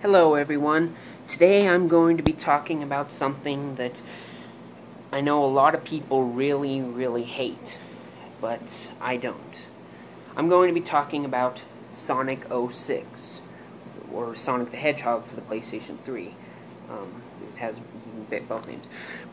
Hello everyone. Today I'm going to be talking about something that I know a lot of people really hate, but I don't. I'm going to be talking about Sonic 06, or Sonic the Hedgehog for the PlayStation 3. It has both names.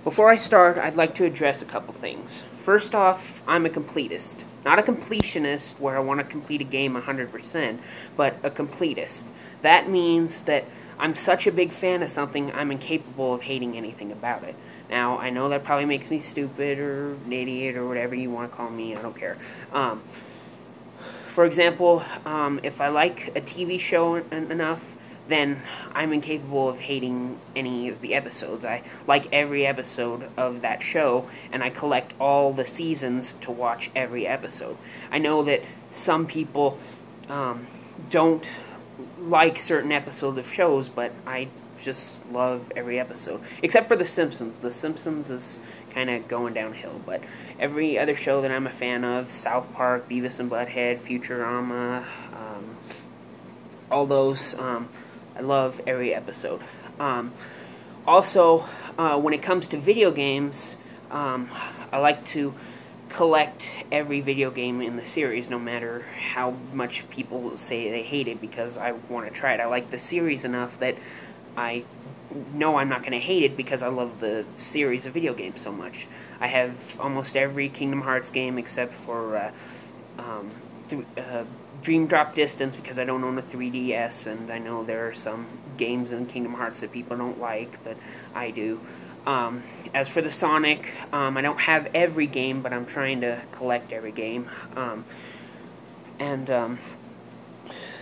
Before I start, I'd like to address a couple things. First off, I'm a completist. Not a completionist where I want to complete a game 100%, but a completist. That means that I'm such a big fan of something, I'm incapable of hating anything about it. Now, I know that probably makes me stupid or an idiot or whatever you want to call me, I don't care. For example, if I like a TV show enough, then I'm incapable of hating any of the episodes. I like every episode of that show, and I collect all the seasons to watch every episode. I know that some people don't like certain episodes of shows, but I just love every episode. Except for The Simpsons. The Simpsons is kind of going downhill, but every other show that I'm a fan of, South Park, Beavis and Butthead, Futurama, all those, I love every episode. Also, when it comes to video games, I like to collect every video game in the series, no matter how much people say they hate it, because I want to try it. I like the series enough that I know I'm not going to hate it because I love the series of video games so much. I have almost every Kingdom Hearts game except for Dream Drop Distance, because I don't own a 3DS, and I know there are some games in Kingdom Hearts that people don't like, but I do. As for the Sonic, I don't have every game, but I'm trying to collect every game.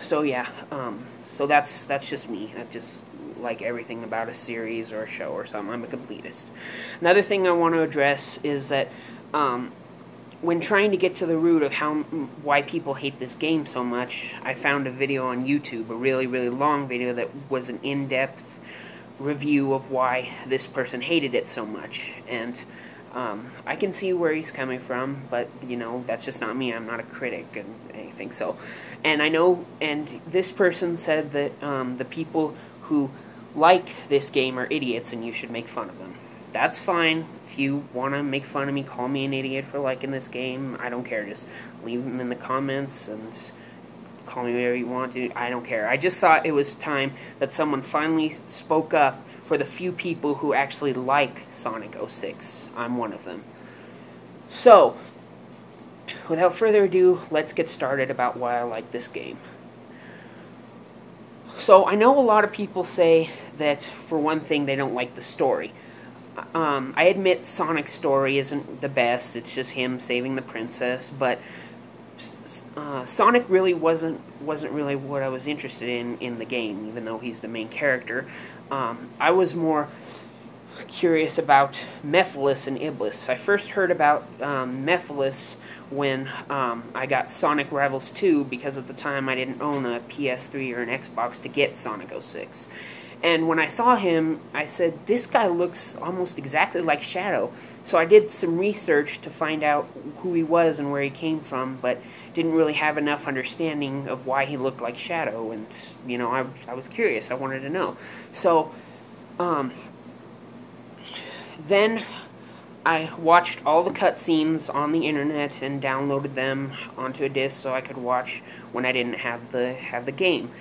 So yeah, so that's just me. I just like everything about a series or a show or something. I'm a completist. Another thing I want to address is that when trying to get to the root of why people hate this game so much, I found a video on YouTube, a really long video that was an in-depth review of why this person hated it so much, and I can see where he's coming from, but you know, that's just not me. I'm not a critic and anything. So, and I know, and this person said that the people who like this game are idiots and you should make fun of them. That's fine. If you want to make fun of me, call me an idiot for liking this game, I don't care. Just leave them in the comments and call me whatever you want to. I don't care. I just thought it was time that someone finally spoke up for the few people who actually like Sonic 06. I'm one of them. So, without further ado, let's get started about why I like this game. So, I know a lot of people say that, for one thing, they don't like the story. I admit Sonic's story isn't the best. It's just him saving the princess, but Sonic really wasn't really what I was interested in the game, even though he's the main character. I was more curious about mephelis and Iblis. I first heard about mephelis when I got Sonic Rivals 2, because at the time I didn't own a PS3 or an Xbox to get Sonic 06. And when I saw him, I said, this guy looks almost exactly like Shadow. So I did some research to find out who he was and where he came from, but didn't really have enough understanding of why he looked like Shadow. And, you know, I was curious. I wanted to know. So, then I watched all the cutscenes on the internet and downloaded them onto a disc so I could watch when I didn't have the game.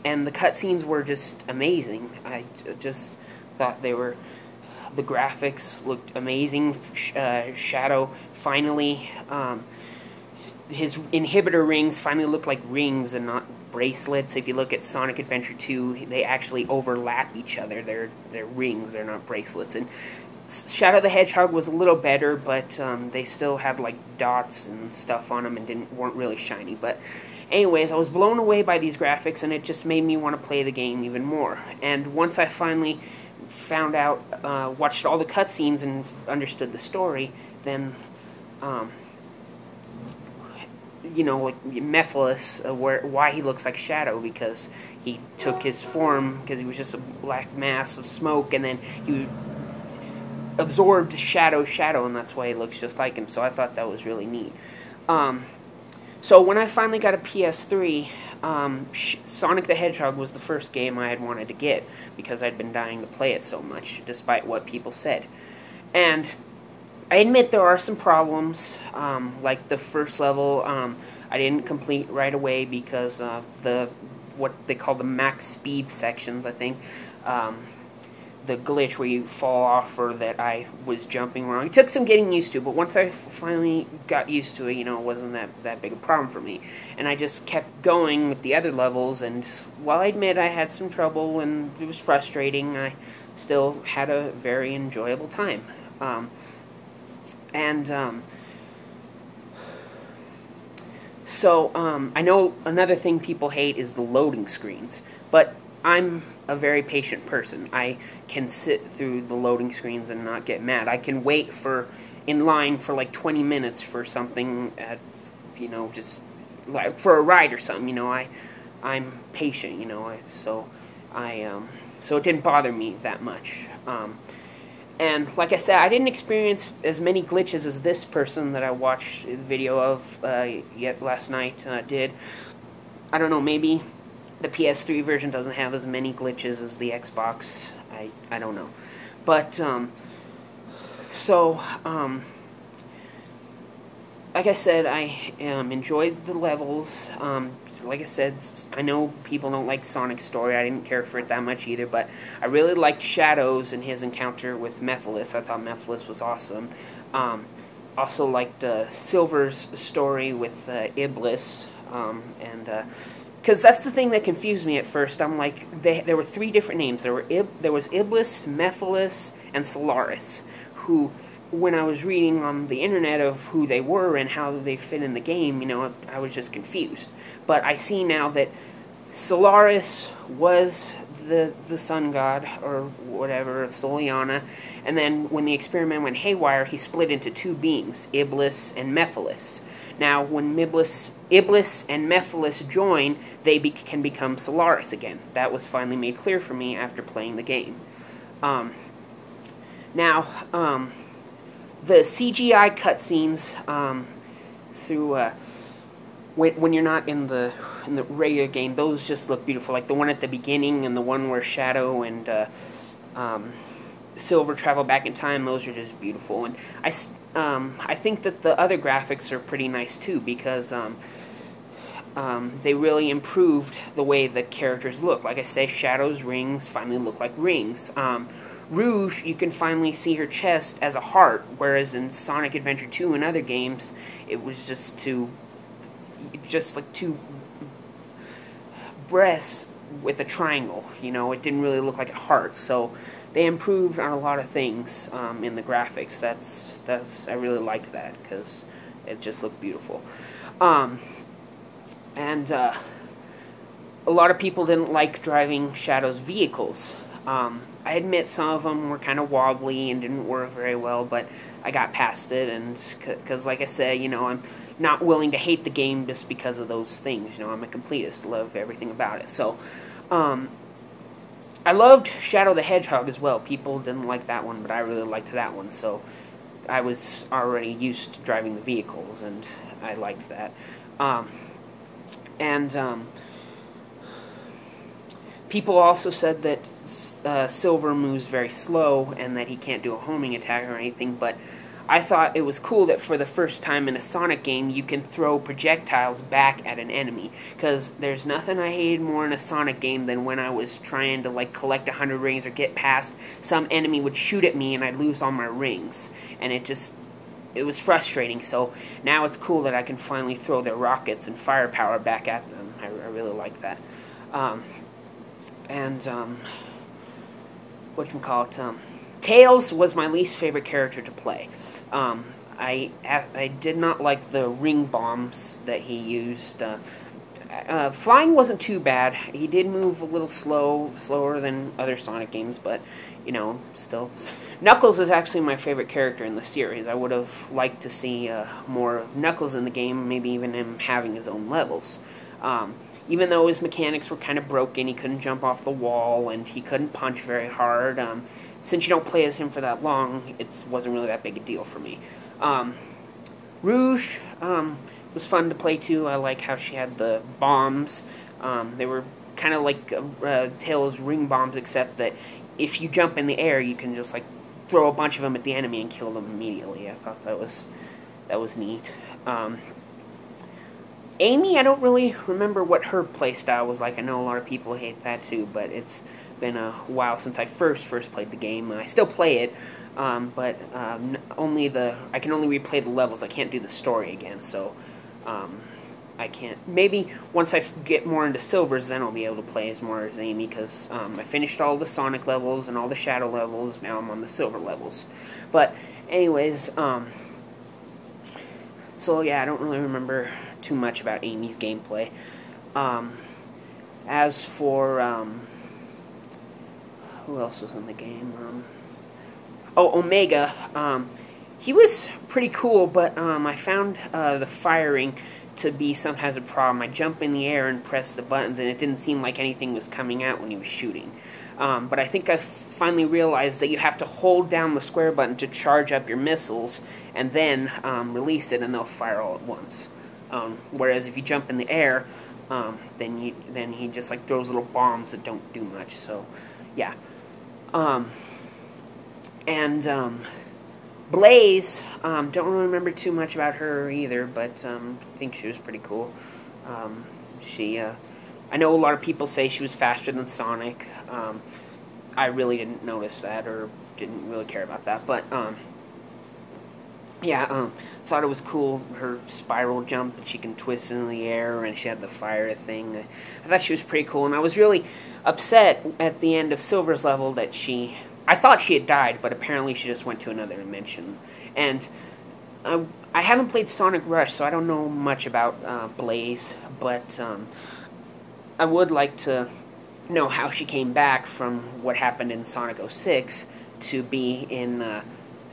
And the cutscenes were just amazing. I just thought the graphics looked amazing. Shadow finally, his inhibitor rings finally look like rings and not bracelets. If you look at Sonic Adventure 2, they actually overlap each other. They're rings, they're not bracelets. And Shadow the Hedgehog was a little better, but they still had like dots and stuff on them and weren't really shiny. But anyways, I was blown away by these graphics, and it just made me want to play the game even more. And once I finally found out, watched all the cutscenes and understood the story, then, you know, like Mephiles, why he looks like Shadow, because he took his form, because he was just a black mass of smoke, and then he absorbed Shadow, and that's why he looks just like him. So I thought that was really neat. So when I finally got a PS3, Sonic the Hedgehog was the first game I had wanted to get because I'd been dying to play it so much, despite what people said. And I admit there are some problems, like the first level, I didn't complete right away because of what they call the max speed sections, I think. The glitch where you fall off, or that I was jumping wrong. It took some getting used to, but once I finally got used to it, it wasn't that big a problem for me. And I just kept going with the other levels, and while I admit I had some trouble and it was frustrating, I still had a very enjoyable time. So I know another thing people hate is the loading screens, but I'm a very patient person. I can sit through the loading screens and not get mad. I can wait in line for like 20 minutes for something at, just like for a ride or something. I'm patient. So it didn't bother me that much. And like I said, I didn't experience as many glitches as this person that I watched the video of yet last night did. I don't know, maybe the PS3 version doesn't have as many glitches as the Xbox. I don't know. But, like I said, I enjoyed the levels. Like I said, I know people don't like Sonic's story. I didn't care for it that much either, but I really liked Shadow's and his encounter with Mephelis. I thought Mephelis was awesome. Also liked Silver's story with Iblis, because that's the thing that confused me at first. I'm like, there were three different names. There was Iblis, Mephelis, and Solaris, who, when I was reading on the internet of who they were and how they fit in the game, I was just confused. But I see now that Solaris was the sun god, or whatever, Soliana, and then when the experiment went haywire, he split into two beings, Iblis and Mephelis. Now, when Iblis and Mephelis join, they can become Solaris again. That was finally made clear for me after playing the game. Now, the CGI cutscenes through when you're not in the regular game, those just look beautiful. Like the one at the beginning and the one where Shadow and Silver travel back in time. Those are just beautiful. And I think that the other graphics are pretty nice too, because they really improved the way the characters look. Like I say, Shadow's rings finally look like rings. Rouge, you can finally see her chest as a heart, whereas in Sonic Adventure 2 and other games, it was just like two breasts with a triangle. It didn't really look like a heart. So they improved on a lot of things in the graphics. I really liked that because it just looked beautiful. And a lot of people didn't like driving Shadow's vehicles. I admit some of them were kind of wobbly and didn't work very well, but I got past it, and because, like I said, I'm not willing to hate the game just because of those things. I'm a completist, love everything about it. So, I loved Shadow the Hedgehog as well. People didn't like that one, but I really liked that one, so I was already used to driving the vehicles, and I liked that. People also said that Silver moves very slow and that he can't do a homing attack or anything, but I thought it was cool that for the first time in a Sonic game you can throw projectiles back at an enemy, because there's nothing I hated more in a Sonic game than when I was trying to collect 100 rings or get past some enemy would shoot at me and I'd lose all my rings, and it was frustrating. So now it's cool that I can finally throw their rockets and firepower back at them. I really like that. Tails was my least favorite character to play. I did not like the ring bombs that he used. Flying wasn't too bad. He did move a little slower than other Sonic games, but, still. Knuckles is actually my favorite character in the series. I would have liked to see more of Knuckles in the game, maybe even him having his own levels. Even though his mechanics were kind of broken, he couldn't jump off the wall, and he couldn't punch very hard. Since you don't play as him for that long, it wasn't really that big a deal for me. Rouge was fun to play too. I like how she had the bombs. They were kind of like Tails' ring bombs, except that if you jump in the air, you can just like throw a bunch of them at the enemy and kill them immediately. I thought that was neat. Amy, I don't really remember what her playstyle was like. I know a lot of people hate that too, but it's been a while since I first played the game, and I still play it, but I can only replay the levels. I can't do the story again, so I can't. Maybe once I get more into Silvers, then I'll be able to play as more as Amy, because I finished all the Sonic levels and all the Shadow levels. Now I'm on the Silver levels. But anyways, so yeah, I don't really remember too much about Amy's gameplay. As for who else was in the game? Omega. He was pretty cool, but I found the firing to be sometimes a problem. I jump in the air and press the buttons, and it didn't seem like anything was coming out when he was shooting. But I think I finally realized that you have to hold down the square button to charge up your missiles, and then release it, and they'll fire all at once. Whereas if you jump in the air, then he just like throws little bombs that don't do much. So, yeah. Blaze, don't really remember too much about her either, but I think she was pretty cool. I know a lot of people say she was faster than Sonic. I really didn't notice that, or didn't really care about that, but yeah, thought it was cool, her spiral jump, that she can twist in the air, and she had the fire thing. I thought she was pretty cool, and I was really upset at the end of Silver's level that I thought she had died, but apparently she just went to another dimension. And I haven't played Sonic Rush, so I don't know much about Blaze, but I would like to know how she came back from what happened in Sonic 06 to be in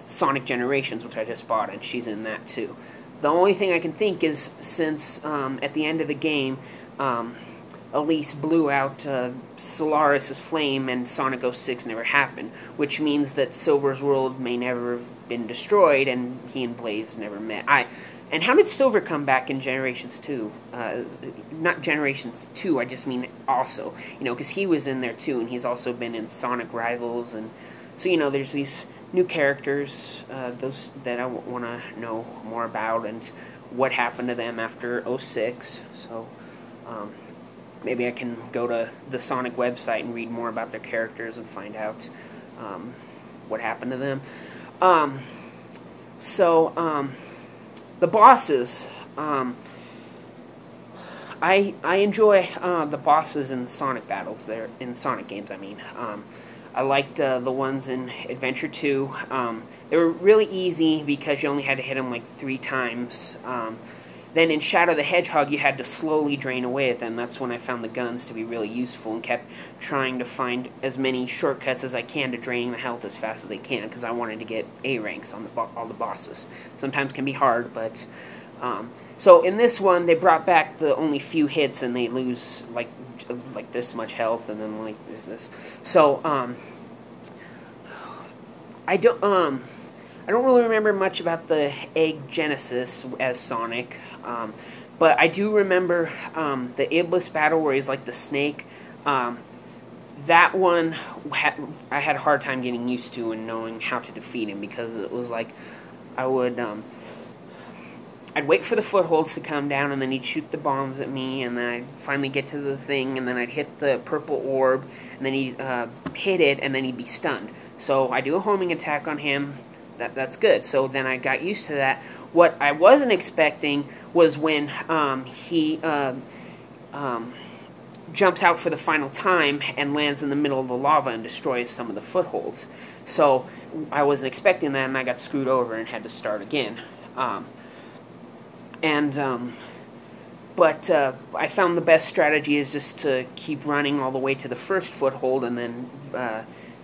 Sonic Generations, which I just bought, and she's in that too. The only thing I can think is, since at the end of the game, Elise blew out Solaris' flame, and Sonic 06 never happened, which means that Silver's world may never have been destroyed, and he and Blaze never met. And how did Silver come back in Generations 2? Not Generations 2, I just mean also. Because he was in there too, and he's also been in Sonic Rivals, and so, there's these new characters, those that I want to know more about, and what happened to them after 06, so maybe I can go to the Sonic website and read more about their characters and find out what happened to them. The bosses, I enjoy the bosses in Sonic battles, in Sonic games, I mean. I liked the ones in Adventure 2. They were really easy because you only had to hit them like 3 times. Then in Shadow the Hedgehog, you had to slowly drain away at them. That's when I found the guns to be really useful, and kept trying to find as many shortcuts as I can to draining the health as fast as I can, because I wanted to get A ranks on all the bosses. Sometimes can be hard, but so in this one, they brought back the only few hits, and they lose like this much health, and then like this. So I don't really remember much about the Egg Genesis as Sonic, but I do remember the Iblis battle where he's like the snake. That one I had a hard time getting used to and knowing how to defeat him, because it was like I'd wait for the footholds to come down, and then he'd shoot the bombs at me, and then I'd finally get to the thing, and then I'd hit the purple orb, and then he'd hit it, and then he'd be stunned. So I do a homing attack on him. That's good. So then I got used to that. What I wasn't expecting was when he jumps out for the final time and lands in the middle of the lava and destroys some of the footholds. So I wasn't expecting that, and I got screwed over and had to start again. But I found the best strategy is just to keep running all the way to the first foothold, and then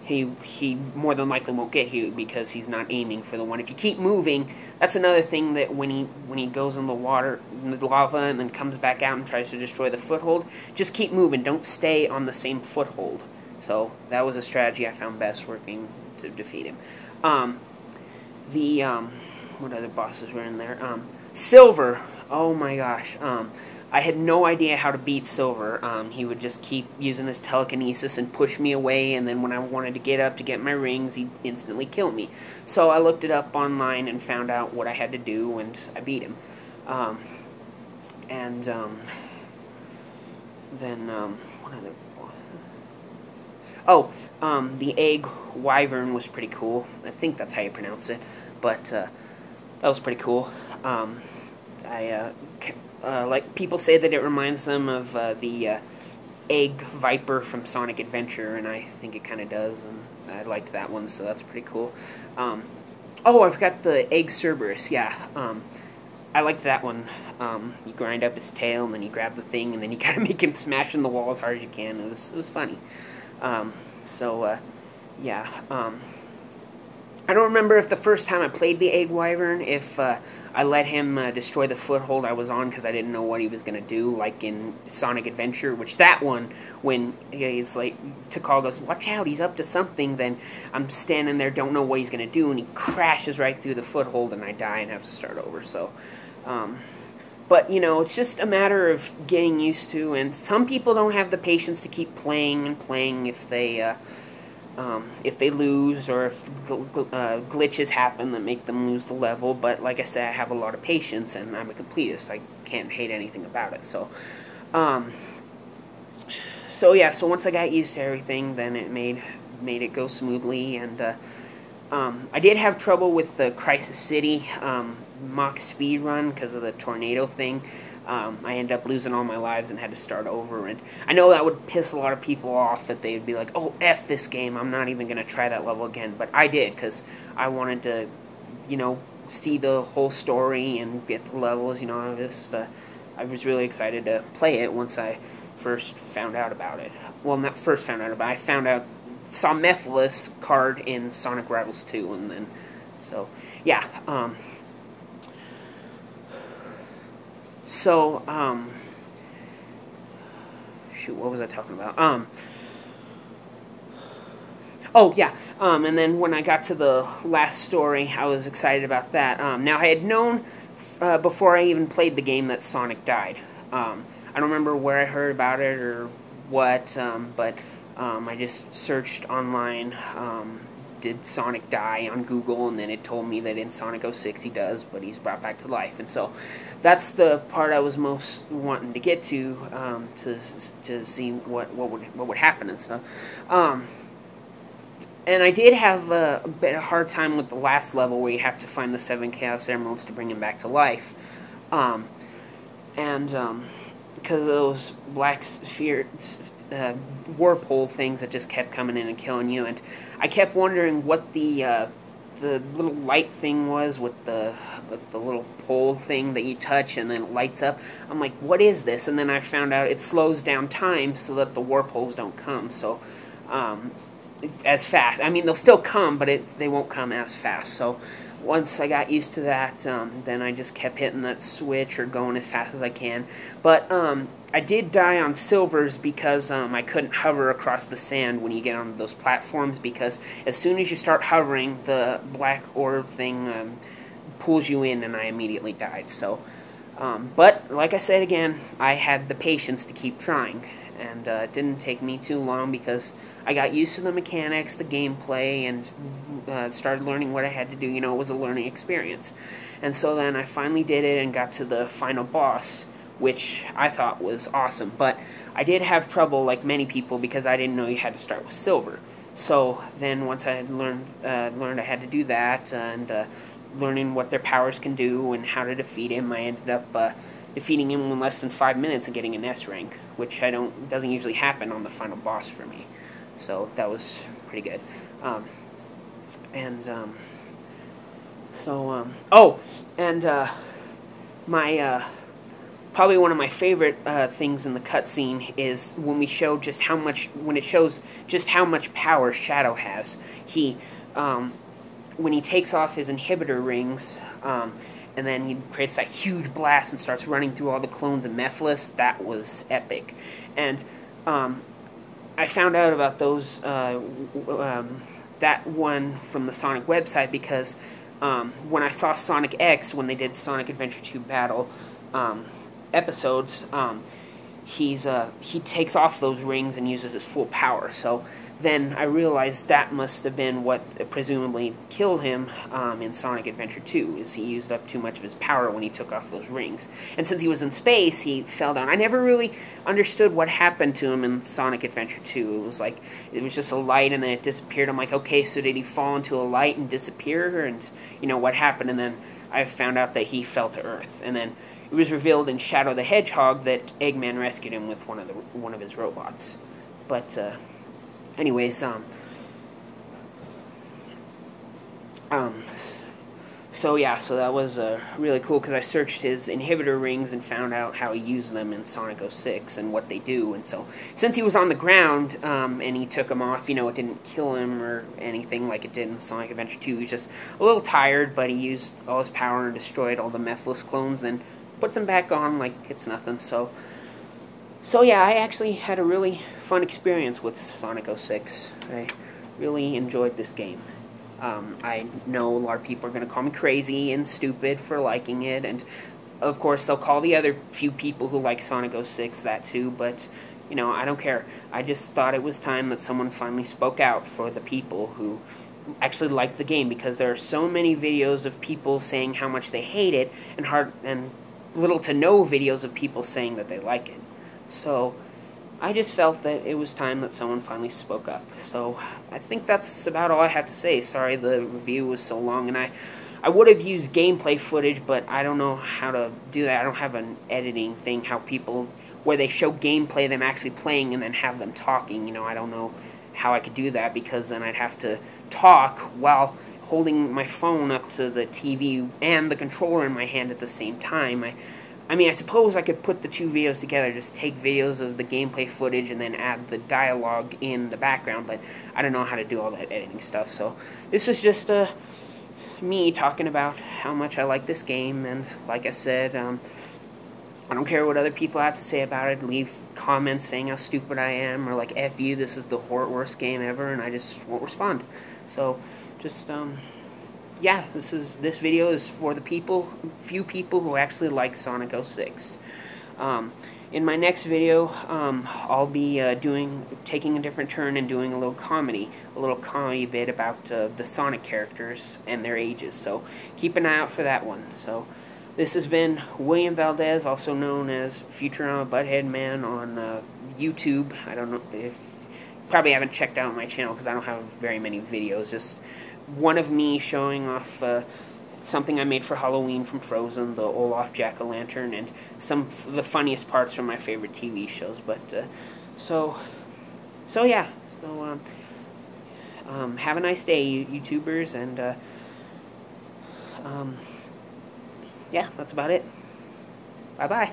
he more than likely won't get you because he's not aiming for the one. If you keep moving, that's another thing, that when he goes in the water, in the lava, and then comes back out and tries to destroy the foothold, just keep moving. Don't stay on the same foothold. So that was a strategy I found best working to defeat him. What other bosses were in there? Silver. Oh my gosh. I had no idea how to beat Silver. He would just keep using his telekinesis and push me away, and then when I wanted to get up to get my rings, he'd instantly kill me. So I looked it up online and found out what I had to do, and I beat him. What other... Oh, the egg Wyvern was pretty cool. I think that's how you pronounce it, but that was pretty cool. Like people say that it reminds them of the egg Viper from Sonic Adventure, and I think it kind of does, and I liked that one, so that's pretty cool. Oh, I forgot the egg Cerberus. Yeah, I liked that one. You grind up his tail, and then you grab the thing, and then you gotta make him smash in the wall as hard as you can. It was funny. Yeah. I don't remember if the first time I played the egg Wyvern, if I let him destroy the foothold I was on because I didn't know what he was going to do, like in Sonic Adventure, which that one, when it's like, Tikal goes, watch out, he's up to something, then I'm standing there, don't know what he's going to do, and he crashes right through the foothold, and I die and have to start over, so... but, you know, it's just a matter of getting used to, and some people don't have the patience to keep playing and playing if they lose, or if glitches happen that make them lose the level. But like I said, I have a lot of patience, and I'm a completist. I can't hate anything about it. So yeah. So once I got used to everything, then it made it go smoothly. And I did have trouble with the Crisis City mock speed run because of the tornado thing. I ended up losing all my lives and had to start over, and I know that would piss a lot of people off, that they'd be like, oh, F this game, I'm not even going to try that level again, but I did, because I wanted to, you know, see the whole story and get the levels, you know. I was really excited to play it once I first found out about it. Well, not first found out about it, saw Mephelis card in Sonic Rivals 2, and then, so, yeah, So, shoot, what was I talking about? Oh, yeah, and then when I got to the last story, I was excited about that. Now, I had known, before I even played the game, that Sonic died. I don't remember where I heard about it or what, but I just searched online, did Sonic die on Google, and then it told me that in Sonic 06 he does, but he's brought back to life. And so that's the part I was most wanting to get to see what would happen and stuff. And I did have a bit of a hard time with the last level where you have to find the 7 Chaos Emeralds to bring him back to life. Because of those black sphere warpole things that just kept coming in and killing you, and I kept wondering what the little light thing was with the little pole thing that you touch and then it lights up. I'm like, what is this? And then I found out it slows down time so that the warpoles don't come so as fast. I mean, they'll still come, but they won't come as fast. So once I got used to that, then I just kept hitting that switch or going as fast as I can. But I did die on Silvers because I couldn't hover across the sand when you get on those platforms, because as soon as you start hovering, the black orb thing pulls you in, and I immediately died. So, but like I said again, I had the patience to keep trying, and it didn't take me too long because I got used to the mechanics, the gameplay, and started learning what I had to do. You know, it was a learning experience. And so then I finally did it and got to the final boss, which I thought was awesome. But I did have trouble, like many people, because I didn't know you had to start with Silver. So then once I had learned I had to do that, and learning what their powers can do and how to defeat him, I ended up defeating him in less than 5 minutes and getting an S rank, which doesn't usually happen on the final boss for me. So that was pretty good. Probably one of my favorite things in the cutscene is when it shows just how much power Shadow has. When he takes off his inhibitor rings, and then he creates that huge blast and starts running through all the clones of Mephelis. That was epic. And I found out about those that one from the Sonic website because when I saw Sonic X, when they did Sonic Adventure 2 Battle, episodes, he takes off those rings and uses his full power. So then I realized that must have been what presumably killed him in Sonic Adventure 2, is he used up too much of his power when he took off those rings. And since he was in space, he fell down. I never really understood what happened to him in Sonic Adventure 2. It was just a light and then it disappeared. I'm like, okay, so did he fall into a light and disappear? And, what happened? And then I found out that he fell to Earth. And then it was revealed in Shadow the Hedgehog that Eggman rescued him with one of his robots. But, anyways, so that was really cool, because I searched his inhibitor rings and found out how he used them in Sonic 06 and what they do. And so, since he was on the ground, and he took them off, it didn't kill him or anything like it did in Sonic Adventure 2. He was just a little tired, but he used all his power and destroyed all the mephelis clones, then puts them back on like it's nothing. So yeah, I actually had a really fun experience with Sonic 06. I really enjoyed this game. I know a lot of people are going to call me crazy and stupid for liking it, and of course they'll call the other few people who like Sonic 06 that too, but, I don't care. I just thought it was time that someone finally spoke out for the people who actually like the game, because there are so many videos of people saying how much they hate it, and little to no videos of people saying that they like it. So I just felt that it was time that someone finally spoke up. So I think that's about all I have to say. Sorry the review was so long, and I would have used gameplay footage, but I don't know how to do that. I don't have an editing thing, where they show gameplay, them actually playing, and then have them talking. I don't know how I could do that, because then I'd have to talk while holding my phone up to the TV and the controller in my hand at the same time. I suppose I could put the two videos together, just take videos of the gameplay footage and then add the dialogue in the background, but I don't know how to do all that editing stuff. So this was just me talking about how much I like this game, and like I said, I don't care what other people have to say about it. Leave comments saying how stupid I am, or like, F you, this is the worst game ever, and I just won't respond. So just, yeah, this video is for the few people who actually like Sonic 06. In my next video, I'll be taking a different turn and doing a little comedy bit about the Sonic characters and their ages. So keep an eye out for that one. So this has been William Valdez, also known as Futurama Butthead Man on YouTube. I don't know if probably haven't checked out my channel because I don't have very many videos. Just one of me showing off something I made for Halloween from Frozen, the Olaf Jack-o'-lantern, and some of the funniest parts from my favorite TV shows. But so yeah. So have a nice day, YouTubers, and yeah, that's about it. Bye bye.